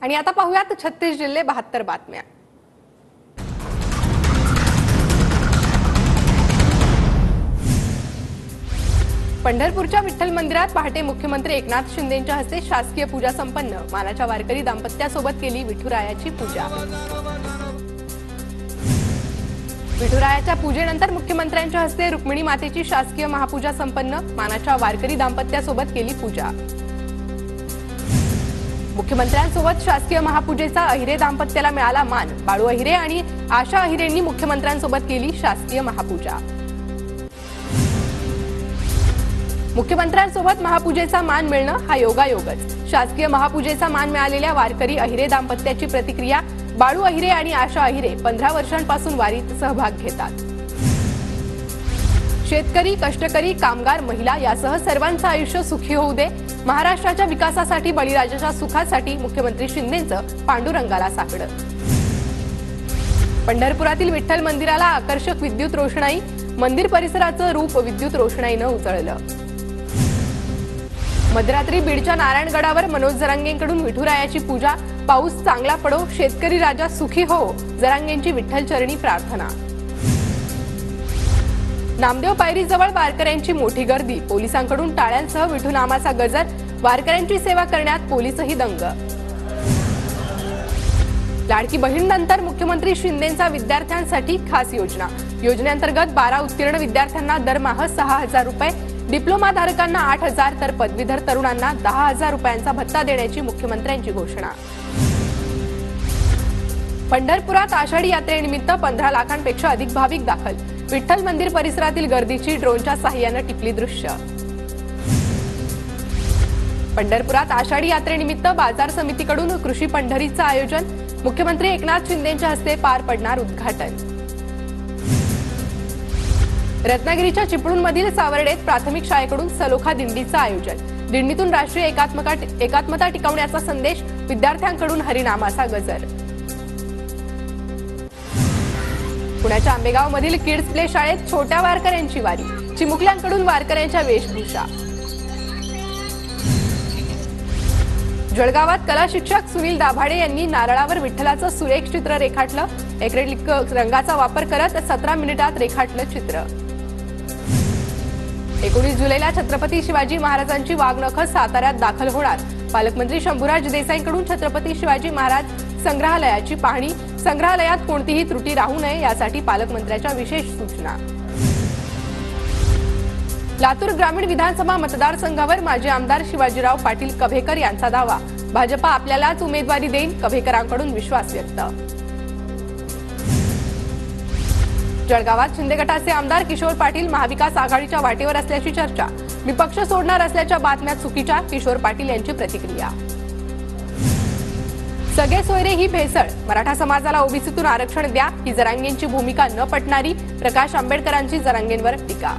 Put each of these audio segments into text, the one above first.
आणि आता पाहूयात 36 जिल्हे 72 बातम्या। पंढरपूरच्या विठ्ठल मंदिरात पहाटे मुख्यमंत्री एकनाथ शिंदेंच्या हस्ते शासकीय पूजा संपन्न। मानाच्या वारकरी दाम्पत्यासोबत केली विठुरायाची पूजा। विठुरायाच्या पूजेनंतर मुख्यमंत्र्यांच्या हस्ते रुक्मिणी मातेची शासकीय महापूजा संपन्न। मानाच्या वारकरी दाम्पत्यासोबत केली पूजा। मुख्यमंत्र्यांसोबत शासकीय महापूजेचा अहिरे दाम्पत्याला मिळाला मान। बाळू अहिरे आणि आशा अहिरेंनी मुख्यमंत्र्यांसोबत केली शासकीय महापूजा। मुख्यमंत्र्यांसोबत महापूजेचा मान मिळणं हा योगायोगच। शासकीय महापूजेचा मान मिळालेल्या वारकरी अहिरे दाम्पत्याची प्रतिक्रिया। बाळू अहिरे आणि आशा अहिरे 15 वर्षांपासून वारीत सहभाग घेतात। शेतकरी, कष्टकरी, कामगार, महिला यासह सर्वांचं आयुष्य सुखी होऊ दे। महाराष्ट्राच्या विकासासाठी, बळीराजाच्या सुखासाठी मुख्यमंत्री शिंदेंचं पांडुरंगाला साकडं। पंढरपुरातील विठ्ठल मंदिराला आकर्षक विद्युत रोषणाई। मंदिर परिसराचं रूप विद्युत रोषणाईनं उजळलं। मध्यरात्री बीडच्या नारायणगडावर मनोज जरांगेंकडून विठुरायाची पूजा। पाऊस चांगला पडो, शेतकरी राजा सुखी हो, जरांगेंची विठ्ठल चरणी प्रार्थना। नामदेव पायरीजवळ वारकऱ्यांची मोठी गर्दी। पोलिसांकडून टाळ्यांसह विठुनामाचा गजर। वारकऱ्यांची सेवा करण्यात पोलीसही दंग। लाडकी बहीणनंतर मुख्यमंत्री शिंदेंचा विद्यार्थ्यांसाठी खास योजना। योजनेअंतर्गत 12 उत्तीर्ण विद्यार्थ्यांना दरमहा 6,000 रुपये, डिप्लोमा धारकांना 8,000 तर पदवीधर तरुणांना 10,000 रुपयांचा भत्ता देण्याची मुख्यमंत्र्यांची घोषणा। पंढरपुरात आषाढी यात्रेनिमित्त 15 लाखांपेक्षा अधिक भाविक दाखल। विठ्ठल मंदिर परिसरातील गर्दीची ड्रोनच्या साहाय्याने टिपली दृश्य। पंढरपुरात आषाढी यात्रेनिमित्त बाजार समितीकडून कृषी पंढरीचं आयोजन। मुख्यमंत्री एकनाथ शिंदेंच्या हस्ते पार पडणार उद्घाटन। रत्नागिरीच्या चिपळूणमधील सावर्डेत प्राथमिक शाळेकडून सलोखा दिंडीचं आयोजन। दिंडीतून राष्ट्रीय एकात्मता टिकवण्याचा संदेश। विद्यार्थ्यांकडून हरिनामाचा गजर। पुण्याच्या आंबेगावमधील किड्स प्ले शाळेत छोट्या वारकऱ्यांची वारी। चिमुकल्यांकडून वारकऱ्यांच्या वेशभूषा। जळगावात कला शिक्षक सुनील दाभाडे यांनी नारळावर विठ्ठलाचं सुरेख चित्र रेखाटलं। एक्रेलिक रंगाचा वापर करत 17 मिनिटात रेखाटलं चित्र। 19 जुलैला छत्रपती शिवाजी महाराजांची वाघनखं साताऱ्यात दाखल होणार। पालकमंत्री शंभूराज देसाईंकडून छत्रपती शिवाजी महाराज संग्रहालयाची पाहणी। संग्रहालयात कोणतीही त्रुटी राहू नये यासाठी पालकमंत्र्यांच्या विशेष सूचना। लातूर ग्रामीण विधानसभा मतदारसंघावर माजी आमदार शिवाजीराव पाटील कव्हेकर यांचा दावा। भाजपा आपल्यालाच उमेदवारी देईल, कव्हेकरांकडून विश्वास व्यक्त। जळगावात शिंदे गटाचे आमदार किशोर पाटील महाविकास आघाडीच्या वाटेवर असल्याची चर्चा। मी पक्ष सोडणार असल्याच्या बातम्या चुकीच्या, किशोर पाटील यांची प्रतिक्रिया। सगळे सोयरे ही भेसळ, मराठा समाजाला ओबीसीतून आरक्षण द्या ही जरांगेंची भूमिका न पटणारी। प्रकाश आंबेडकरांची जरांगेंवर टीका।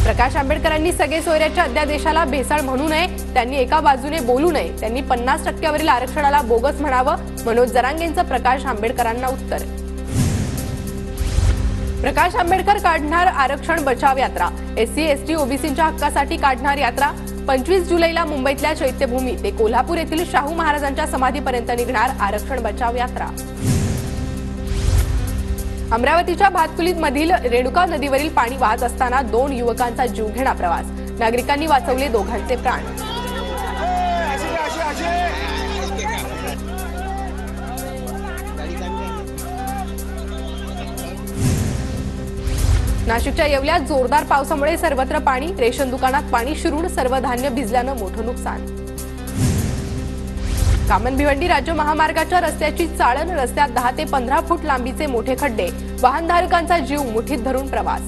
प्रकाश आंबेडकरांनी सगळे सोयऱ्याच्या अध्यादेशाला भेसळ म्हणू नये, त्यांनी एका बाजूने बोलू नये, त्यांनी 50% आरक्षणाला बोगस म्हणावं। मनोज जरांगेंचं प्रकाश आंबेडकरांना उत्तर। प्रकाश आंबेडकर काढणार आरक्षण बचाव यात्रा। एससी एसटी ओबीसींच्या हक्कासाठी काढणार यात्रा। 25 जुलैला मुंबईतल्या चैत्यभूमी ते कोल्हापूर येथील शाहू महाराजांच्या समाधीपर्यंत निघणार आरक्षण बचाव यात्रा। अमरावतीच्या भातकुलीमधील रेणुका नदीवरील पाणी वाहत असताना 2 युवकांचा जीवघेणा प्रवास। नागरिकांनी वाचवले दोघांचे प्राण। नाशिकच्या येवल्यात जोरदार पावसामुळे सर्वत्र पाणी। रेशन दुकानात पाणी शिरून सर्व धान्य भिजल्यानं मोठं नुकसान। कामन भिवंडी राज्य महामार्गाच्या रस्त्याची चाळण। रस्त्यात 10 ते 15 फूट लांबीचे मोठे खड्डे। वाहनधारकांचा जीव मुठीत धरून प्रवास।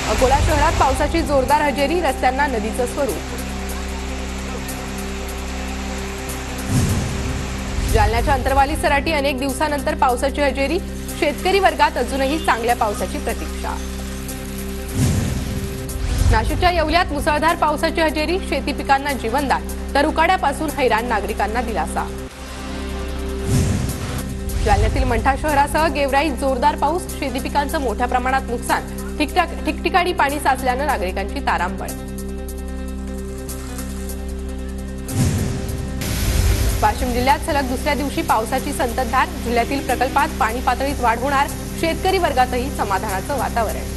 अकोला शहरात पावसाची जोरदार हजेरी। रस्त्यांना नदीचं स्वरूप। जालन्याच्या अंतरवाली सराटी अनेक दिवसानंतर पावसाची हजेरी। शेतकरी वर्गात अजूनही चांगल्या पावसाची प्रतीक्षा। नाशिकच्या येवल्यात मुसळधार पावसाची हजेरी। शेती पिकांना जीवनदान तर उकाड्यापासून हैराण नागरिकांना दिलासा। जालन्यातील मंठा शहरासह गेवराईत जोरदार पाऊस। शेती पिकांचं मोठ्या प्रमाणात नुकसान। ठिकठिकाणी पाणी साचल्यानं नागरिकांची तारांबळ। वाशिम जिल्ह्यात सलग दुसऱ्या दिवशी पावसाची संततधार, जिल्ह्यातील प्रकल्पात पाणी पातळीत वाढ होणार, शेतकरी वर्गातही समाधानाचं वातावरण.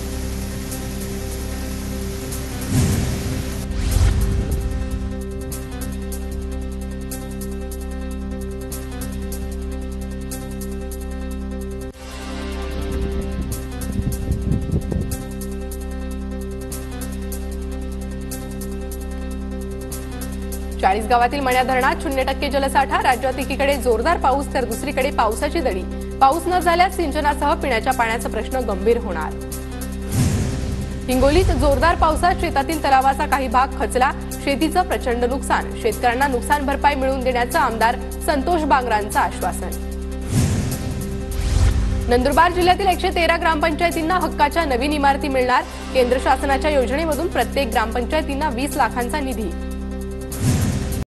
चाळीसगावातील मण्या धरणात 0% जलसाठा, राज्यात एकीकडे जोरदार पाऊस तर दुसरीकडे पावसाची दडी. पाऊस न झाल्यास सिंचनासह पिण्याच्या पाण्याचा प्रश्न गंभीर होणार. हिंगोलीत जोरदार पावसात शेतातील तलावाचा काही भाग खचला, शेतीचं प्रचंड नुकसान. शेतकऱ्यांना नुकसान भरपाई मिळवून देण्याचं आमदार संतोष बांगरांचं आश्वासन. नंदुरबार जिल्ह्यातील 113 ग्रामपंचायतींना हक्काच्या नवीन इमारती मिळणार. केंद्र शासनाच्या योजनेमधून प्रत्येक ग्रामपंचायतींना 20 लाखांचा निधी.